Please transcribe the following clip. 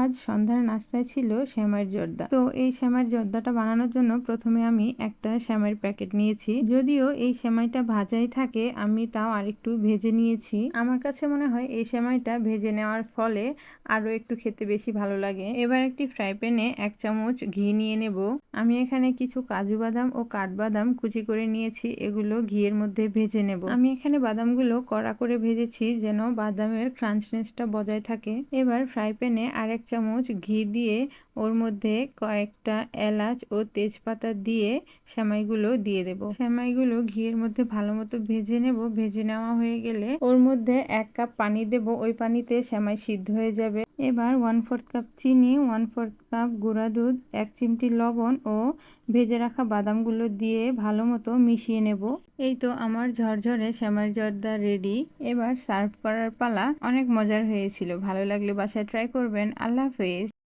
আজ সন্ধ্যার নাস্তায় ছিল সেমাইয়ের জর্দা। তো এই সেমাইয়ের জর্দাটা বানানোর জন্য প্রথমে আমি একটা সেমাইয়ের প্যাকেট নিয়েছি। যদিও এই সেমাইটা ভাজাই থাকে, আমি তাও আরেকটু ভেজে নিয়েছি। আমার কাছে মনে হয় এই সেমাইটা ভেজে নেওয়ার ফলে আরো একটু খেতে বেশি ভালো লাগে। এবার একটি ফ্রাই প্যানে 1 চামচ ঘি নিয়ে নেব। আমি এখানে কিছু কাজু বাদাম ও কাঠবাদাম কুচি করে নিয়েছি, এগুলো ঘিয়ের মধ্যে ভেজে নেব। আমি এখানে বাদামগুলো কড়া করে ভেজেছি যেন বাদামের ক্রাঞ্চনেসটা বজায় থাকে। এবার ফ্রাই প্যানে আর 1 চামচ ঘি দিয়ে ওর মধ্যে কয়েকটা এলাচ ও তেজপাতা দিয়ে সেমাইগুলো দিয়ে দেব। সেমাইগুলো ঘিয়ের মধ্যে ভালো মতো ভেজে নেব। ভেজে নেওয়া হয়ে গেলে ওর মধ্যে 1 কাপ পানি দেব, ওই পানিতে সেমাই সিদ্ধ হয়ে যাবে। এবার 1/4 কাপ চিনি, 1/4 কাপ গুঁড়া দুধ, 1 চিমটি লবণ ও ভেজে রাখা বাদামগুলো দিয়ে ভালো মতো মিশিয়ে নেব। এই তো আমার ঝরঝরে সেমাইয়ের জর্দা রেডি। এবার সার্ভ করার পালা। অনেক মজার হয়েছিল। ভালো লাগলে বাসায় ট্রাই করবেন। আল্লাহ হাফেজ।